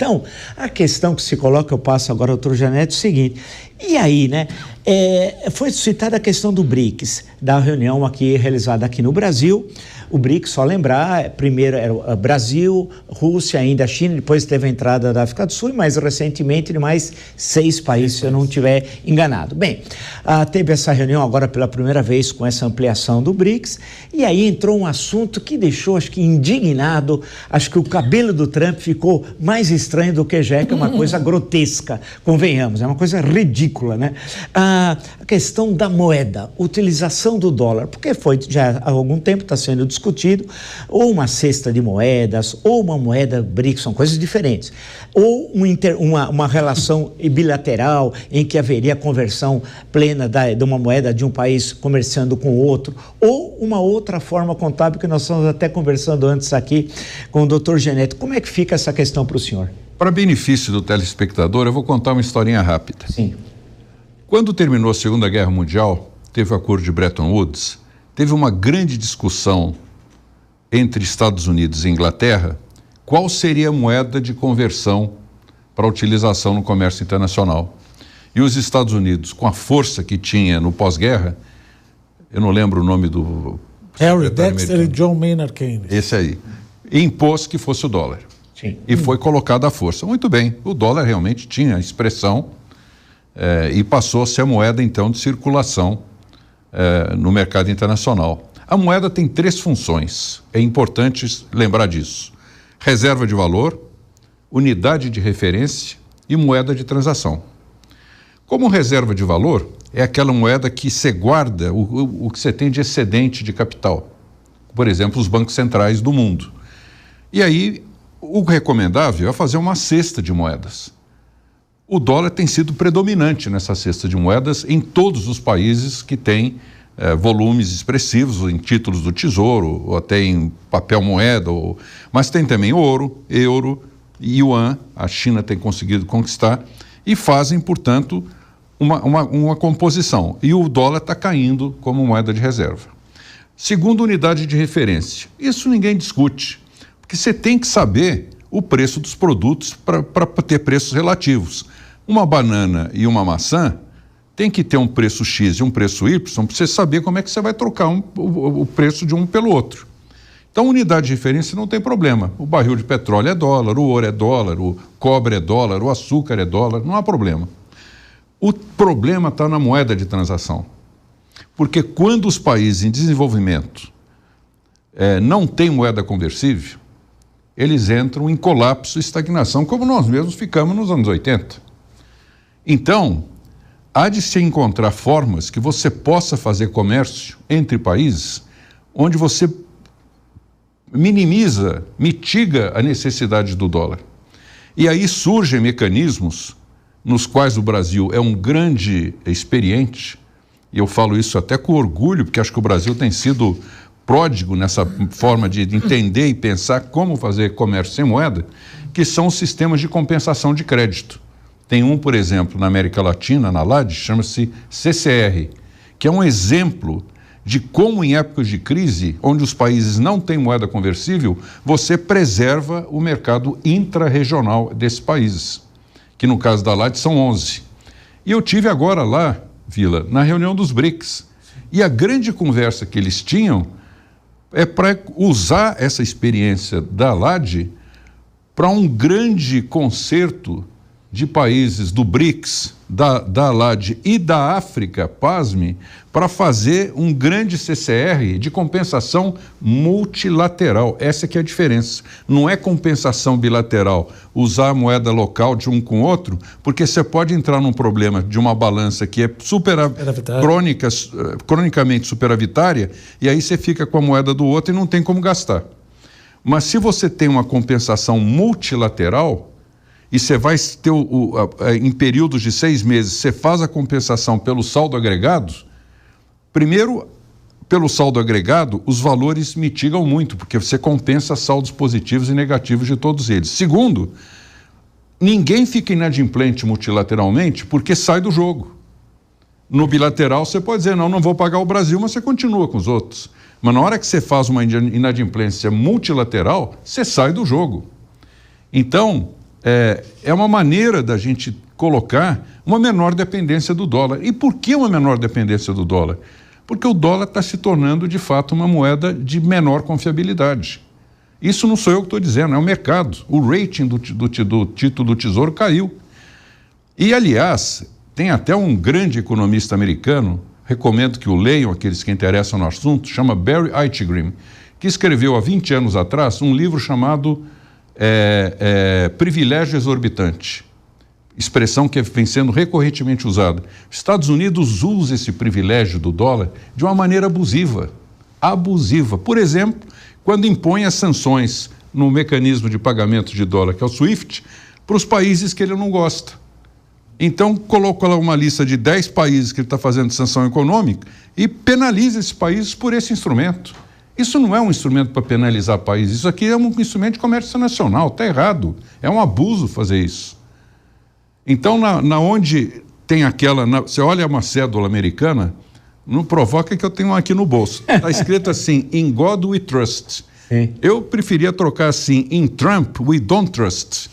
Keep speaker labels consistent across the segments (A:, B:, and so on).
A: Então, a questão que se coloca, eu passo agora ao doutor Janete, é o seguinte, e aí, né, foi citada a questão do BRICS, da reunião aqui realizada aqui no Brasil. O BRICS, só lembrar, primeiro era o Brasil, Rússia, ainda a China, depois teve a entrada da África do Sul, e mais recentemente de mais 6 países, se eu não estiver enganado. Bem, teve essa reunião agora pela primeira vez com essa ampliação do BRICS, e aí entrou um assunto que deixou, acho que indignado, acho que o cabelo do Trump ficou mais estranho do que já é, que é uma coisa grotesca, convenhamos, é uma coisa ridícula, né? A questão da moeda, utilização do dólar, porque foi já há algum tempo está sendo discutido, ou uma cesta de moedas, ou uma moeda BRICS, são coisas diferentes, ou uma relação bilateral em que haveria conversão plena de uma moeda de um país comerciando com o outro, ou uma outra forma contábil que nós estamos até conversando antes aqui com o doutor Janete. Como é que fica essa questão para o senhor?
B: Para benefício do telespectador, eu vou contar uma historinha rápida.
A: Sim.
B: Quando terminou a Segunda Guerra Mundial, teve o acordo de Bretton Woods, teve uma grande discussão entre Estados Unidos e Inglaterra, qual seria a moeda de conversão para utilização no comércio internacional. E os Estados Unidos, com a força que tinha no pós-guerra, eu não lembro o nome do...
C: Harry Dexter e John Maynard Keynes.
B: Esse aí. Impôs que fosse o dólar.
A: Sim.
B: E foi colocado à força. Muito bem, o dólar realmente tinha expressão e passou a ser a moeda, então, de circulação no mercado internacional. A moeda tem 3 funções, é importante lembrar disso: reserva de valor, unidade de referência e moeda de transação. Como reserva de valor, é aquela moeda que você guarda o que você tem de excedente de capital. Por exemplo, os bancos centrais do mundo. E aí, o recomendável é fazer uma cesta de moedas. O dólar tem sido predominante nessa cesta de moedas em todos os países que têm volumes expressivos em títulos do Tesouro, ou até em papel moeda, mas tem também ouro, euro, yuan, a China tem conseguido conquistar, e fazem, portanto, uma composição. E o dólar está caindo como moeda de reserva. Segunda unidade de referência. Isso ninguém discute, porque você tem que saber o preço dos produtos para ter preços relativos. Uma banana e uma maçã tem que ter um preço X e um preço Y para você saber como é que você vai trocar o preço de um pelo outro. Então, unidade de referência não tem problema. O barril de petróleo é dólar, o ouro é dólar, o cobre é dólar, o açúcar é dólar, não há problema. O problema está na moeda de transação. Porque quando os países em desenvolvimento não têm moeda conversível, eles entram em colapso e estagnação, como nós mesmos ficamos nos anos 80. Então, há de se encontrar formas que você possa fazer comércio entre países, onde você mitiga a necessidade do dólar. E aí surgem mecanismos nos quais o Brasil é um grande experiente, e eu falo isso até com orgulho, porque acho que o Brasil tem sido pródigo nessa forma de entender e pensar como fazer comércio sem moeda, que são os sistemas de compensação de crédito. Tem um, por exemplo, na América Latina, na LAD, chama-se CCR, que é um exemplo de como em épocas de crise, onde os países não têm moeda conversível, você preserva o mercado intra-regional desses países, que no caso da LAD são 11. E eu tive agora lá, Vila, na reunião dos BRICS, e a grande conversa que eles tinham é para usar essa experiência da LAD para um grande concerto de países do BRICS, da LAD e da África, pasme, para fazer um grande CCR de compensação multilateral. Essa que é a diferença. Não é compensação bilateral, usar a moeda local de um com o outro, porque você pode entrar num problema de uma balança que é cronicamente superavitária, e aí você fica com a moeda do outro e não tem como gastar. Mas se você tem uma compensação multilateral, e você vai ter, em períodos de 6 meses, você faz a compensação pelo saldo agregado, primeiro, pelo saldo agregado, os valores mitigam muito, porque você compensa saldos positivos e negativos de todos eles. Segundo, ninguém fica inadimplente multilateralmente porque sai do jogo. No bilateral, você pode dizer, não vou pagar o Brasil, mas você continua com os outros. Mas na hora que você faz uma inadimplência multilateral, você sai do jogo. Então, é uma maneira da gente colocar uma menor dependência do dólar. E por que uma menor dependência do dólar? Porque o dólar está se tornando, de fato, uma moeda de menor confiabilidade. Isso não sou eu que estou dizendo, é o mercado. O rating do título do Tesouro caiu. E, aliás, tem até um grande economista americano, recomendo que o leiam, aqueles que interessam no assunto, chama Barry Eichengreen, que escreveu há 20 anos atrás um livro chamado Privilégio Exorbitante. Expressão que vem sendo recorrentemente usada. Os Estados Unidos usa esse privilégio do dólar de uma maneira abusiva. Abusiva. Por exemplo, quando impõe as sanções no mecanismo de pagamento de dólar, que é o SWIFT, para os países que ele não gosta. Então, coloca lá uma lista de 10 países que ele está fazendo sanção econômica e penaliza esses países por esse instrumento. Isso não é um instrumento para penalizar países, isso aqui é um instrumento de comércio internacional, está errado. É um abuso fazer isso. Então, na onde tem você olha uma cédula americana, não provoca que eu tenho aqui no bolso. Está escrito assim, In God We Trust. Sim. Eu preferia trocar assim, In Trump We Don't Trust.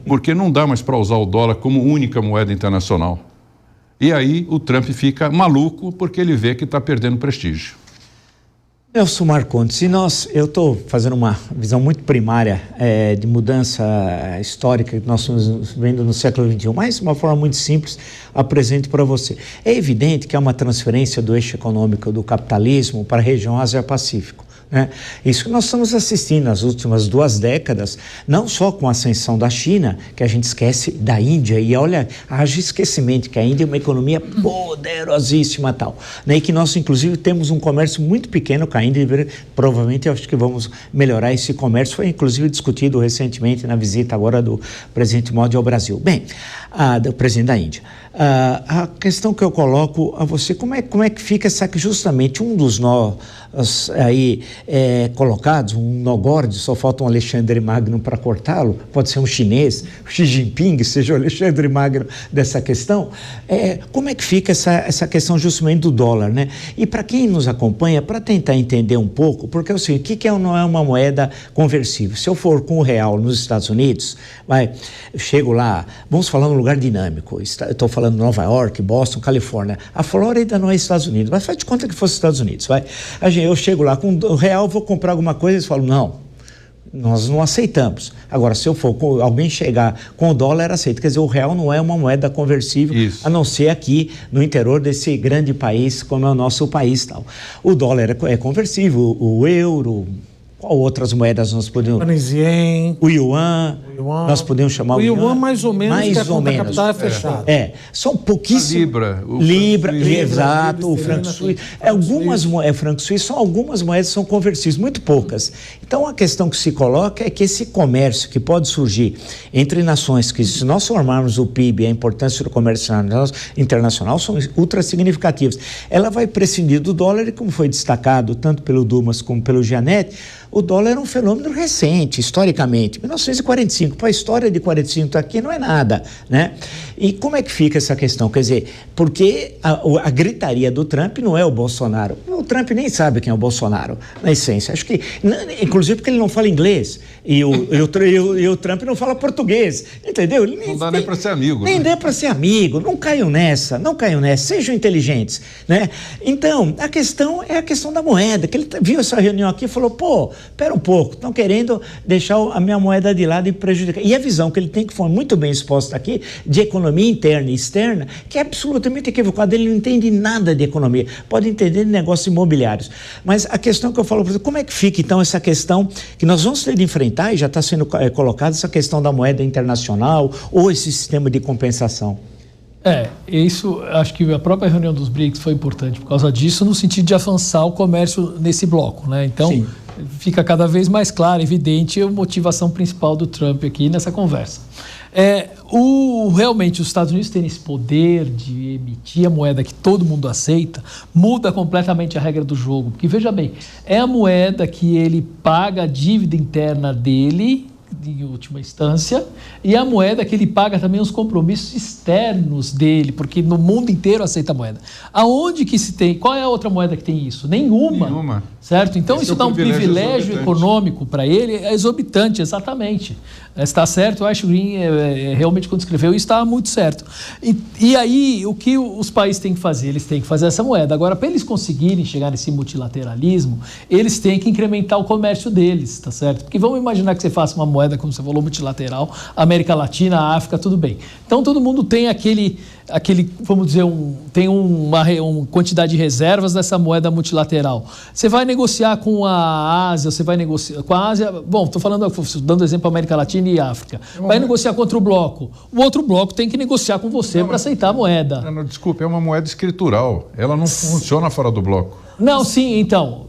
B: Porque não dá mais para usar o dólar como única moeda internacional. E aí o Trump fica maluco porque ele vê que está perdendo prestígio.
A: Nelson Marcondes, eu estou fazendo uma visão muito primária de mudança histórica que nós estamos vendo no século XXI, mas de uma forma muito simples, apresento para você. É evidente que há uma transferência do eixo econômico do capitalismo para a região Ásia-Pacífico. Né? Isso que nós estamos assistindo nas últimas 2 décadas, não só com a ascensão da China, que a gente esquece da Índia, e olha, haja esquecimento que a Índia é uma economia poderosíssima tal, né? E que nós inclusive temos um comércio muito pequeno com a Índia, provavelmente eu acho que vamos melhorar esse comércio, foi inclusive discutido recentemente na visita agora do presidente Modi ao Brasil. Bem, do presidente da Índia. A questão que eu coloco a você, como é que fica justamente um dos nós aí colocados, um nó gordo, só falta um Alexandre Magno para cortá-lo, pode ser um chinês, o Xi Jinping, seja o Alexandre Magno dessa questão, como é que fica essa questão justamente do dólar, né? E para quem nos acompanha, para tentar entender um pouco, porque é o seguinte, o que não é uma moeda conversível? Se eu for com o real nos Estados Unidos, eu chego lá, vamos falar num lugar dinâmico, eu estou falando Nova York, Boston, Califórnia, a Flórida não é Estados Unidos, mas faz de conta que fosse Estados Unidos, eu chego lá com o real, vou comprar alguma coisa, eles falam, não, nós não aceitamos. Agora, se eu for alguém chegar com o dólar, aceita. Quer dizer, o real não é uma moeda conversível, a não ser aqui no interior desse grande país, como é o nosso país tal. O dólar é conversível, o euro, qual outras moedas nós podemos... O yuan, nós podemos chamar o yuan
C: mais ou menos, mais que a conta capital é fechada.
A: São pouquíssimos... Libra, exato, o franco suíço. Franco suíço, algumas moedas são conversíveis, muito poucas. Então, a questão que se coloca é que esse comércio que pode surgir entre nações, que se nós formarmos o PIB, a importância do comércio internacional são ultra significativas. Ela vai prescindir do dólar e, como foi destacado tanto pelo Dumas como pelo Gianetti, o dólar é um fenômeno recente, historicamente. 1945, para a história de 45 aqui não é nada, né? E como é que fica essa questão? Quer dizer, porque a gritaria do Trump não é o Bolsonaro. O Trump nem sabe quem é o Bolsonaro, na essência. Acho que, inclusive porque ele não fala inglês e o Trump não fala português, entendeu?
B: Não dá nem para ser amigo.
A: Nem dá para ser amigo, não caiam nessa, sejam inteligentes, né? Então, a questão é a questão da moeda, que ele viu essa reunião aqui e falou, espera um pouco, estão querendo deixar a minha moeda de lado e prejudicar. E a visão que ele tem, que foi muito bem exposta aqui, de economia interna e externa, que é absolutamente equivocada. Ele não entende nada de economia, pode entender de negócios imobiliários. Mas a questão que eu falo para você, como é que fica então essa questão que nós vamos ter de enfrentar, e já está sendo colocada, essa questão da moeda internacional ou esse sistema de compensação?
D: Isso, acho que a própria reunião dos BRICS foi importante por causa disso, no sentido de avançar o comércio nesse bloco, né? Então, sim, fica cada vez mais claro, evidente, a motivação principal do Trump aqui nessa conversa. Realmente, os Estados Unidos terem esse poder de emitir a moeda que todo mundo aceita, muda completamente a regra do jogo. Porque, veja bem, é a moeda que ele paga a dívida interna dele em última instância, e a moeda que ele paga também os compromissos externos dele, porque no mundo inteiro aceita a moeda. Aonde que se tem? Qual é a outra moeda que tem isso? Nenhuma. Certo? Então isso dá um privilégio econômico para ele, é exorbitante, exatamente. Está certo, o Ash Green realmente quando escreveu isso estava muito certo. E aí, o que os países têm que fazer? Eles têm que fazer essa moeda. Agora, para eles conseguirem chegar nesse multilateralismo, eles têm que incrementar o comércio deles, tá certo? Porque vamos imaginar que você faça uma moeda, como você falou, multilateral, América Latina, África, tudo bem. Então, todo mundo tem aquele vamos dizer, tem uma quantidade de reservas dessa moeda multilateral. Você vai negociar com a Ásia, você vai negociar com a Ásia, bom, estou dando exemplo América Latina e África. Vai negociar contra o bloco. O outro bloco tem que negociar com você para aceitar a moeda.
B: Desculpe, é uma moeda escritural. Ela não funciona fora do bloco.
D: Não, sim, então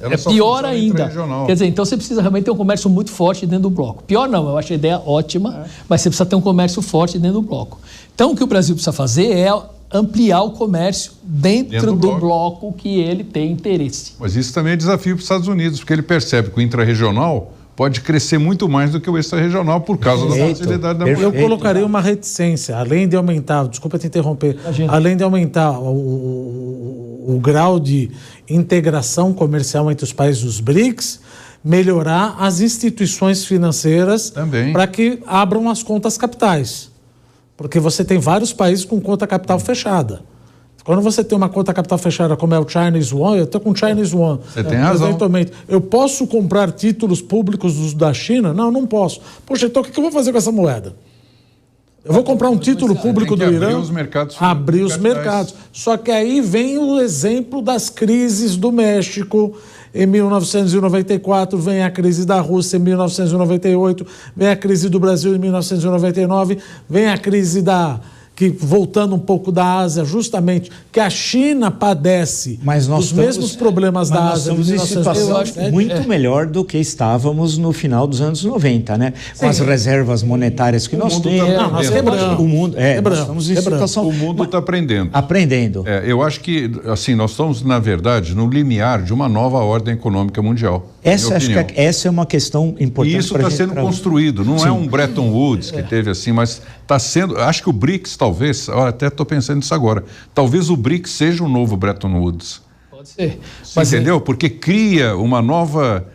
D: é pior ainda. Quer dizer, então você precisa realmente ter um comércio muito forte dentro do bloco. Pior não, eu acho a ideia ótima, mas você precisa ter um comércio forte dentro do bloco. Então o que o Brasil precisa fazer é ampliar o comércio dentro do bloco que ele tem interesse.
B: Mas isso também é desafio para os Estados Unidos, porque ele percebe que o intrarregional pode crescer muito mais do que o extra-regional por causa da facilidade da moeda.
C: Eu colocaria uma reticência, além de aumentar, desculpa te interromper, além de aumentar o grau de integração comercial entre os países dos BRICS, melhorar as instituições financeiras para que abram as contas capitais. Porque você tem vários países com conta capital fechada. Quando você tem uma conta capital fechada, como é o Chinese Yuan, eu estou com o Chinese Yuan.
B: Você tem razão.
C: Eventualmente, eu posso comprar títulos públicos da China? Não, não posso. Poxa, então o que eu vou fazer com essa moeda? Eu vou comprar um título público do Irã? Abrir os mercados. Só que aí vem o exemplo das crises do México. Em 1994 vem a crise da Rússia, em 1998 vem a crise do Brasil, em 1999 vem a crise voltando um pouco da Ásia, justamente, que a China padece dos mesmos problemas da Ásia.
A: Nós estamos em situação muito melhor do que estávamos no final dos anos 90, né? Com as reservas monetárias que nós temos.
C: Nós quebramos.
A: O mundo, nós estamos em situação...
B: O mundo está aprendendo.
A: Aprendendo.
B: Eu acho que, assim, nós estamos, na verdade, no limiar de uma nova ordem econômica mundial.
A: Essa é uma questão importante.
B: E isso está sendo construído, não é um Bretton Woods que teve assim, mas está sendo... Acho que o BRICS, talvez, até estou pensando nisso agora, talvez o BRICS seja um novo Bretton Woods.
D: Pode ser.
B: Mas entendeu? Porque cria uma nova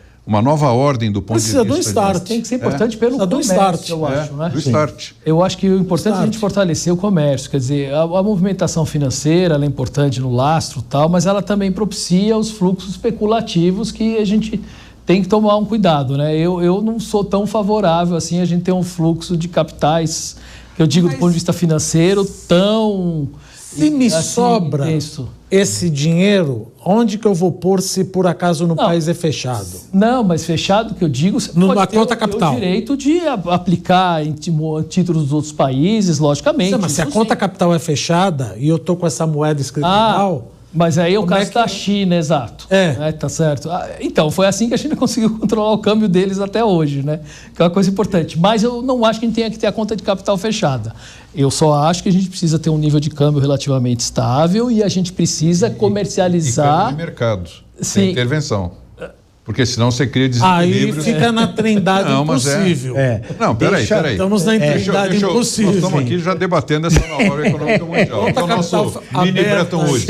B: ordem do ponto de vista...
C: Precisa do start.
D: Tem que ser importante pelo comércio, eu acho, né?
B: Do start.
D: Eu acho que o importante é a gente fortalecer o comércio, quer dizer, a movimentação financeira, ela é importante no lastro e tal, mas ela também propicia os fluxos especulativos que a gente tem que tomar um cuidado, né? Eu não sou tão favorável assim a gente ter um fluxo de capitais, que eu digo do ponto de vista financeiro, tão...
C: Se me sobra esse dinheiro, onde que eu vou pôr se por acaso no país é fechado?
D: Não, mas fechado que eu digo... Você
C: na conta capital.
D: O direito de aplicar em títulos dos outros países, logicamente.
C: Mas se a conta capital é fechada e eu estou com essa moeda escritural...
D: Mas aí é o caso da China, exato. Tá certo. Então, foi assim que a China conseguiu controlar o câmbio deles até hoje, né? Que é uma coisa importante. Mas eu não acho que a gente tenha que ter a conta de capital fechada. Eu só acho que a gente precisa ter um nível de câmbio relativamente estável e a gente precisa comercializar...
B: E câmbio de mercado, sem intervenção. Porque senão você cria desequilíbrio.
C: Aí fica na trindade impossível.
B: Não, peraí.
C: Estamos na trindade impossível.
B: Nós estamos aqui já debatendo essa nova ordem econômica mundial. Então, nosso mini Bretton Woods.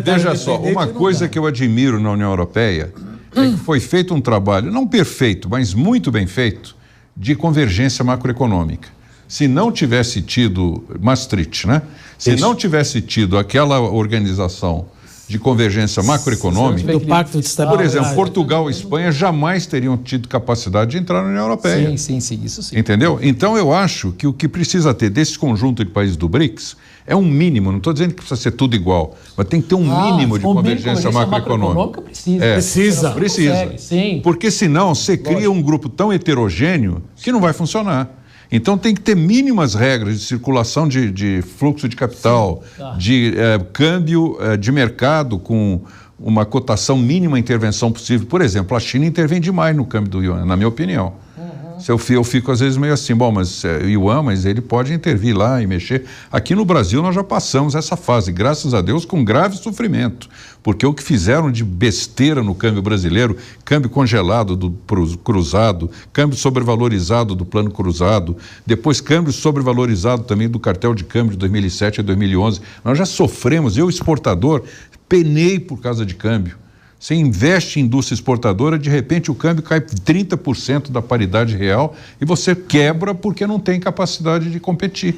B: Veja só, uma coisa que eu admiro na União Europeia é que foi feito um trabalho, não perfeito, mas muito bem feito, de convergência macroeconômica. Se não tivesse tido Maastricht, né? Se não tivesse tido aquela organização de convergência macroeconômica,
C: do Pacto de Estabilidade.
B: Por exemplo, Portugal e Espanha jamais teriam tido capacidade de entrar na União Europeia.
D: Sim, isso sim.
B: Entendeu? Então eu acho que o que precisa ter desse conjunto de países do BRICS é um mínimo, não estou dizendo que precisa ser tudo igual, mas tem que ter um mínimo de convergência macroeconômica.
D: Precisa.
B: Sim. Porque senão você cria um grupo tão heterogêneo que não vai funcionar. Então tem que ter mínimas regras de circulação de fluxo de capital, de câmbio de mercado com uma cotação mínima intervenção possível. Por exemplo, a China intervém demais no câmbio do yuan, na minha opinião. Eu fico às vezes meio assim, bom, mas Yuan, mas ele pode intervir lá e mexer. Aqui no Brasil nós já passamos essa fase, graças a Deus, com grave sofrimento, porque o que fizeram de besteira no câmbio brasileiro, câmbio congelado do cruzado, câmbio sobrevalorizado do plano cruzado, depois câmbio sobrevalorizado também do cartel de câmbio de 2007 a 2011, nós já sofremos, eu exportador, penei por causa de câmbio. Você investe em indústria exportadora, de repente o câmbio cai 30% da paridade real e você quebra porque não tem capacidade de competir.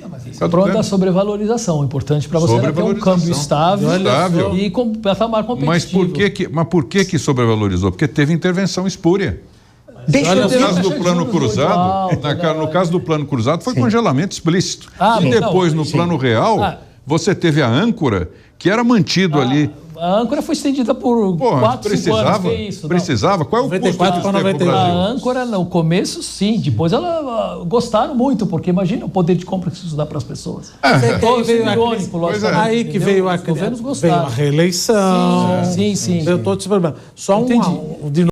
D: Pronto, a sobrevalorização. O importante para você é ter um câmbio estável e com patamar competitivo.
B: Mas por que sobrevalorizou? Porque teve intervenção espúria. No caso do plano cruzado, no caso do plano cruzado foi congelamento explícito. E depois no plano real, você teve a âncora que era mantido ali.
D: A âncora foi estendida por 4, 5 anos. Que é isso?
B: Precisava? Qual é o custo
C: para 94?
D: A âncora, no começo, sim. Depois ela gostaram muito, porque imagina o poder de compra que isso dá para as pessoas.
C: Aí que veio a reeleição.
D: Sim.
C: Veio todo esse problema. Só